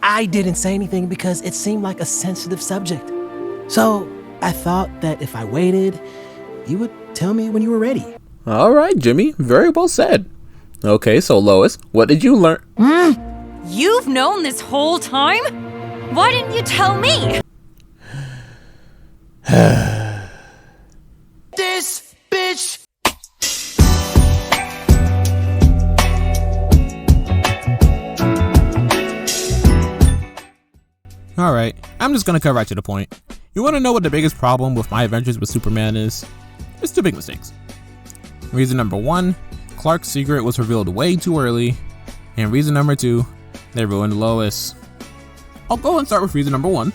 I didn't say anything because it seemed like a sensitive subject. So I thought that if I waited, you would tell me when you were ready. Alright, Jimmy. Very well said. Okay, so Lois, what did you learn? You've known this whole time? Why didn't you tell me? This bitch! Alright, I'm just gonna cut right to the point. You wanna know what the biggest problem with my adventures with Superman is? It's two big mistakes. Reason number 1, Clark's secret was revealed way too early. And reason number 2, they ruined Lois. I'll go and start with reason number 1.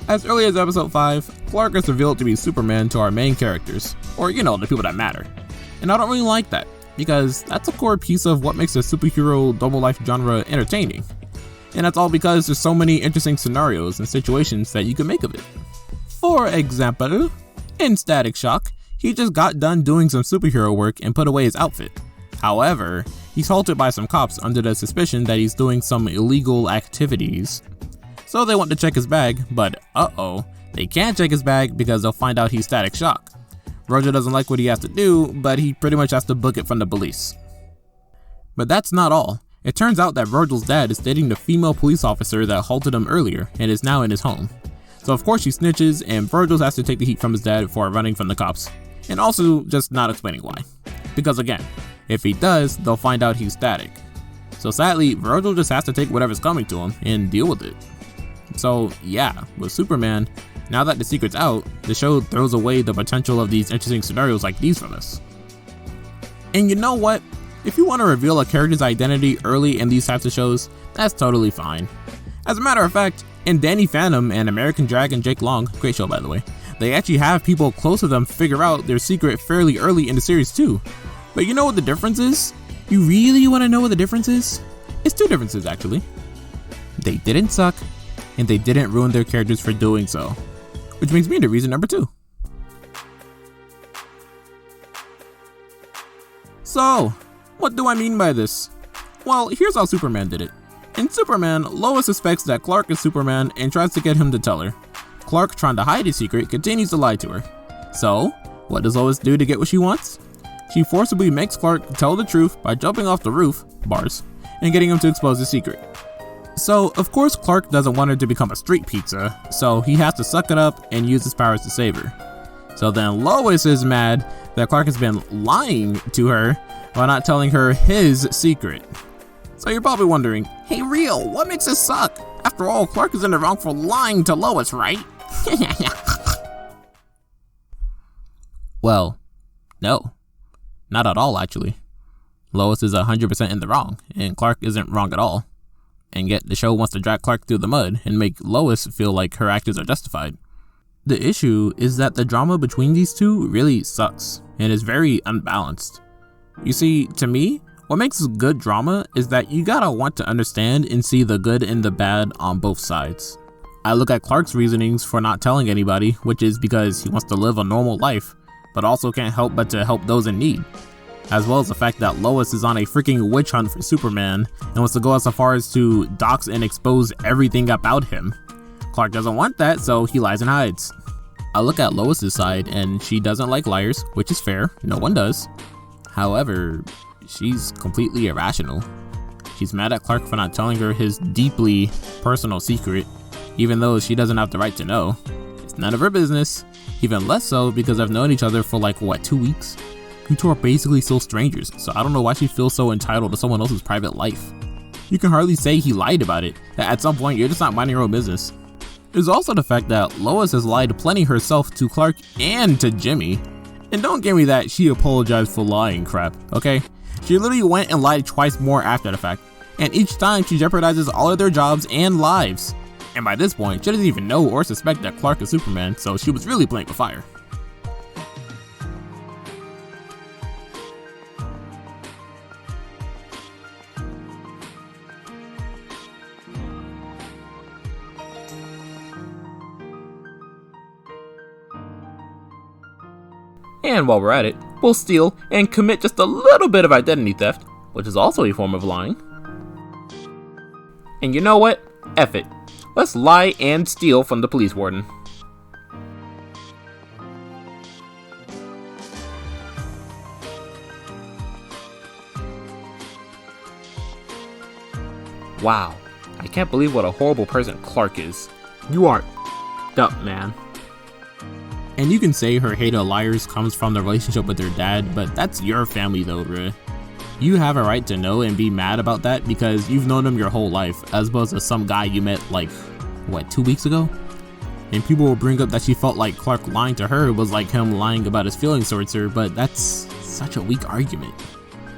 As early as episode 5, Clark is revealed to be Superman to our main characters, or you know, the people that matter. And I don't really like that, because that's a core piece of what makes a superhero double life genre entertaining. And that's all because there's so many interesting scenarios and situations that you can make of it. For example, in Static Shock, he just got done doing some superhero work and put away his outfit. However, he's halted by some cops under the suspicion that he's doing some illegal activities. So they want to check his bag, but uh-oh, they can't check his bag because they'll find out he's Static Shock. Roger doesn't like what he has to do, but he pretty much has to book it from the police. But that's not all. It turns out that Virgil's dad is dating the female police officer that halted him earlier and is now in his home. So of course she snitches, and Virgil has to take the heat from his dad for running from the cops. And also just not explaining why. Because again, if he does, they'll find out he's Static. So sadly, Virgil just has to take whatever's coming to him and deal with it. So yeah, with Superman, now that the secret's out, the show throws away the potential of these interesting scenarios like these from us. And you know what? If you want to reveal a character's identity early in these types of shows, that's totally fine. As a matter of fact, in Danny Phantom and American Dragon Jake Long, great show by the way, they actually have people close to them figure out their secret fairly early in the series too. But you know what the difference is? You really want to know what the difference is? It's two differences actually. They didn't suck, and they didn't ruin their characters for doing so. Which brings me to reason number 2. So, what do I mean by this? Well, here's how Superman did it. In Superman, Lois suspects that Clark is Superman and tries to get him to tell her. Clark, trying to hide his secret, continues to lie to her. So, what does Lois do to get what she wants? She forcibly makes Clark tell the truth by jumping off the roof, bars, and getting him to expose his secret. So, of course Clark doesn't want her to become a street pizza, so he has to suck it up and use his powers to save her. So then Lois is mad that Clark has been lying to her by not telling her his secret. So you're probably wondering, hey Real, what makes this suck? After all, Clark is in the wrong for lying to Lois, right? Well, no. Not at all actually. Lois is 100% in the wrong, and Clark isn't wrong at all. And yet the show wants to drag Clark through the mud and make Lois feel like her actions are justified. The issue is that the drama between these two really sucks and is very unbalanced. You see, to me, what makes good drama is that you gotta want to understand and see the good and the bad on both sides. I look at Clark's reasonings for not telling anybody, which is because he wants to live a normal life, but also can't help but to help those in need. As well as the fact that Lois is on a freaking witch hunt for Superman and wants to go as far as to dox and expose everything about him. Clark doesn't want that, so he lies and hides. I look at Lois's side and she doesn't like liars, which is fair, no one does. However, she's completely irrational. She's mad at Clark for not telling her his deeply personal secret, even though she doesn't have the right to know. It's none of her business, even less so because I've known each other for like, what, 2 weeks? You two are basically still strangers, so I don't know why she feels so entitled to someone else's private life. You can hardly say he lied about it. At some point, you're just not minding your own business. There's also the fact that Lois has lied plenty herself to Clark and to Jimmy. And don't give me that she apologized for lying crap, okay? She literally went and lied twice more after the fact. And each time she jeopardizes all of their jobs and lives. And by this point, she doesn't even know or suspect that Clark is Superman, so she was really playing with fire. And while we're at it, we'll steal and commit just a little bit of identity theft, which is also a form of lying. And you know what? F it. Let's lie and steal from the police warden. Wow, I can't believe what a horrible person Clark is. You are up, man. And you can say her hate of liars comes from the relationship with her dad, but that's your family though, bruh. You have a right to know and be mad about that because you've known him your whole life, as opposed to some guy you met like, what, 2 weeks ago? And people will bring up that she felt like Clark lying to her was like him lying about his feelings towards her, but that's such a weak argument.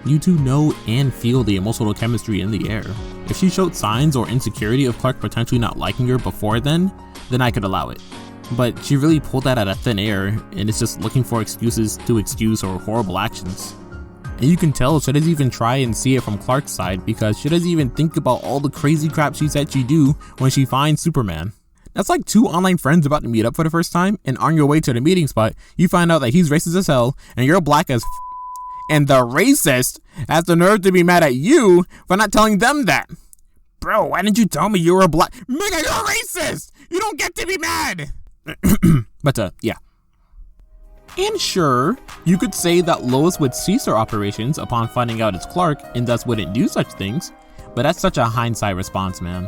You two know and feel the emotional chemistry in the air. If she showed signs or insecurity of Clark potentially not liking her before then I could allow it. But she really pulled that out of thin air and is just looking for excuses to excuse her horrible actions. And you can tell she doesn't even try and see it from Clark's side because she doesn't even think about all the crazy crap she said she'd do when she finds Superman. That's like two online friends about to meet up for the first time, and on your way to the meeting spot, you find out that he's racist as hell and you're black as and the racist has the nerve to be mad at you for not telling them that. Bro, why didn't you tell me you were black? Nigga, you're racist! You don't get to be mad! But yeah. And sure, you could say that Lois would cease her operations upon finding out it's Clark and thus wouldn't do such things, but that's such a hindsight response, man.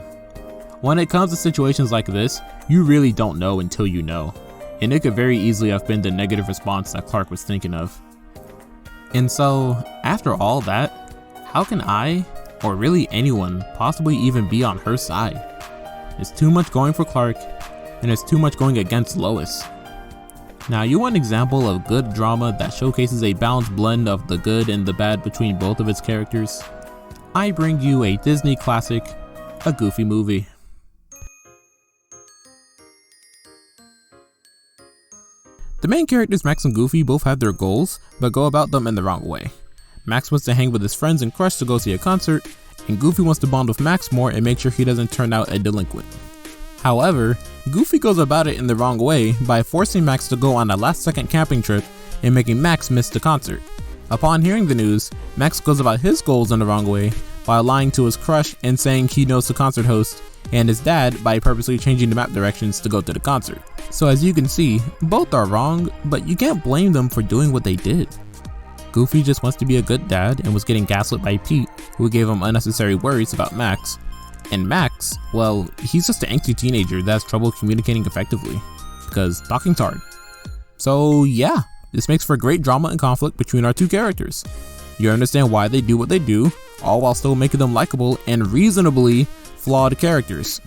When it comes to situations like this, you really don't know until you know, and it could very easily have been the negative response that Clark was thinking of. And so, after all that, how can I, or really anyone, possibly even be on her side? It's too much going for Clark, and it's too much going against Lois. Now, you want an example of good drama that showcases a balanced blend of the good and the bad between both of its characters? I bring you a Disney classic, a Goofy movie. The main characters Max and Goofy both have their goals, but go about them in the wrong way. Max wants to hang with his friends and crush to go see a concert, and Goofy wants to bond with Max more and make sure he doesn't turn out a delinquent. However, Goofy goes about it in the wrong way by forcing Max to go on a last-second camping trip and making Max miss the concert. Upon hearing the news, Max goes about his goals in the wrong way by lying to his crush and saying he knows the concert host, and his dad by purposely changing the map directions to go to the concert. So as you can see, both are wrong, but you can't blame them for doing what they did. Goofy just wants to be a good dad and was getting gaslit by Pete, who gave him unnecessary worries about Max. And Max, well, he's just an angsty teenager that has trouble communicating effectively, because talking's hard. So yeah, this makes for great drama and conflict between our two characters. You understand why they do what they do, all while still making them likable and reasonably flawed characters.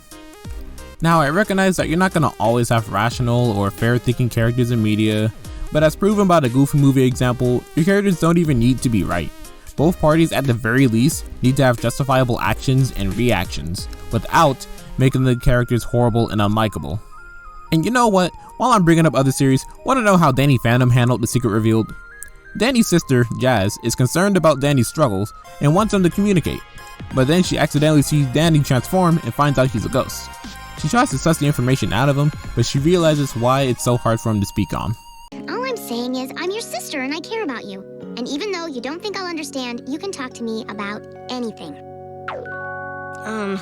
Now, I recognize that you're not gonna always have rational or fair-thinking characters in media, but as proven by the Goofy movie example, your characters don't even need to be right. Both parties at the very least need to have justifiable actions and reactions, without making the characters horrible and unlikable. And you know what? While I'm bringing up other series, wanna know how Danny Phantom handled The Secret Revealed? Danny's sister, Jazz, is concerned about Danny's struggles and wants him to communicate, but then she accidentally sees Danny transform and finds out he's a ghost. She tries to suss the information out of him, but she realizes why it's so hard for him to speak on. All I'm saying is I'm your sister and I care about you. And even though you don't think I'll understand, you can talk to me about anything. I'm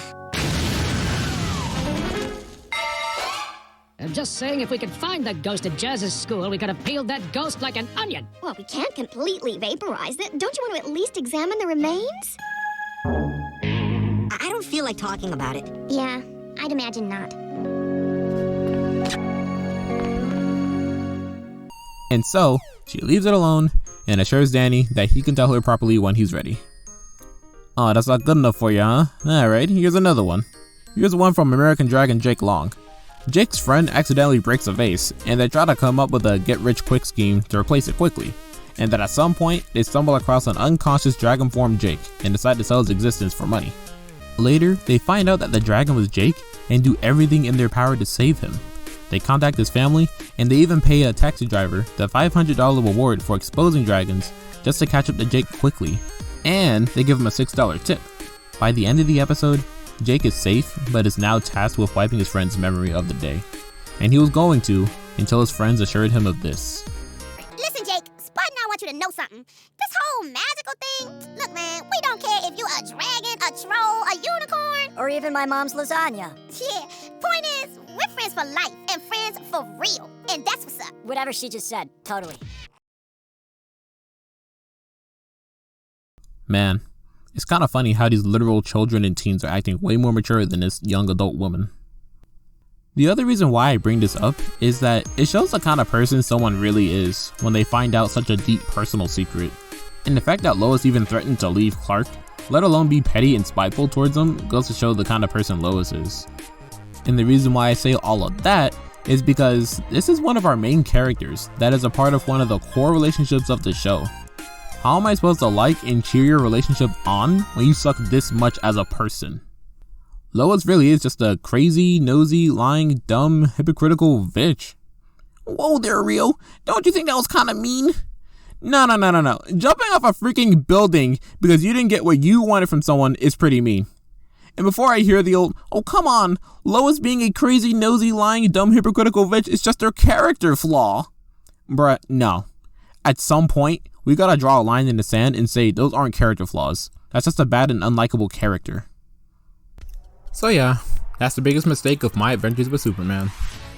just saying if we could find that ghost at Jazz's school, we could have peeled that ghost like an onion. Well, we can't completely vaporize it. Don't you want to at least examine the remains? I don't feel like talking about it. Yeah, I'd imagine not. And so, she leaves it alone and assures Danny that he can tell her properly when he's ready. Oh, that's not good enough for you, huh? Alright, here's another one. Here's one from American Dragon Jake Long. Jake's friend accidentally breaks a vase, and they try to come up with a get-rich-quick scheme to replace it quickly. And then at some point, they stumble across an unconscious dragon form Jake and decide to sell his existence for money. Later, they find out that the dragon was Jake and do everything in their power to save him. They contact his family, and they even pay a taxi driver the $500 reward for exposing dragons just to catch up to Jake quickly. And they give him a $6 tip. By the end of the episode, Jake is safe, but is now tasked with wiping his friend's memory of the day. And he was going to, until his friends assured him of this. Listen, Jake, Spud and I want you to know something. This whole magical thing, look, man, we don't care if you a dragon, a troll, a unicorn. Or even my mom's lasagna. Yeah, point is, we're friends for life and friends for real. And that's what's up. Whatever she just said, totally. Man, it's kind of funny how these literal children and teens are acting way more mature than this young adult woman. The other reason why I bring this up is that it shows the kind of person someone really is when they find out such a deep personal secret. And the fact that Lois even threatened to leave Clark, let alone be petty and spiteful towards him, goes to show the kind of person Lois is. And the reason why I say all of that is because this is one of our main characters that is a part of one of the core relationships of the show. How am I supposed to like and cheer your relationship on when you suck this much as a person? Lois really is just a crazy, nosy, lying, dumb, hypocritical bitch. Whoa there, Rio. Don't you think that was kinda mean? No. Jumping off a freaking building because you didn't get what you wanted from someone is pretty mean. And before I hear the old, oh come on, Lois being a crazy, nosy, lying, dumb, hypocritical bitch is just her character flaw. Bruh, no. At some point, we gotta draw a line in the sand and say those aren't character flaws. That's just a bad and unlikable character. So yeah, that's the biggest mistake of my adventures with Superman.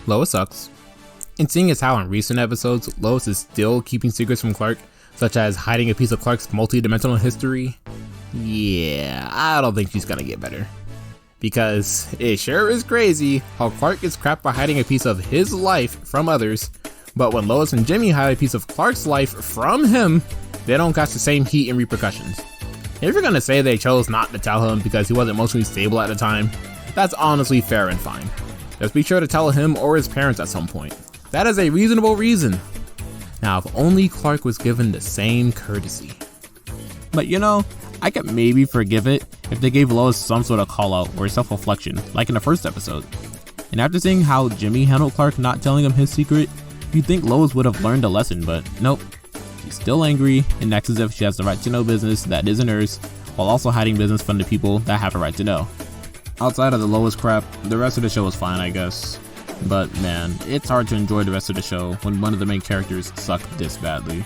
Lois sucks. And seeing as how in recent episodes, Lois is still keeping secrets from Clark, such as hiding a piece of Clark's multi-dimensional history, yeah, I don't think she's gonna get better. Because it sure is crazy how Clark gets crapped for hiding a piece of his life from others, but when Lois and Jimmy hide a piece of Clark's life from him, they don't catch the same heat and repercussions. If you're gonna say they chose not to tell him because he wasn't emotionally stable at the time, that's honestly fair and fine. Just be sure to tell him or his parents at some point. That is a reasonable reason. Now, if only Clark was given the same courtesy. But you know, I could maybe forgive it if they gave Lois some sort of call out or self-reflection, like in the first episode. And after seeing how Jimmy handled Clark not telling him his secret, you'd think Lois would have learned a lesson, but nope. She's still angry and acts as if she has the right to know business that isn't hers, while also hiding business from the people that have a right to know. Outside of the Lois crap, the rest of the show was fine, I guess. But man, it's hard to enjoy the rest of the show when one of the main characters suck this badly.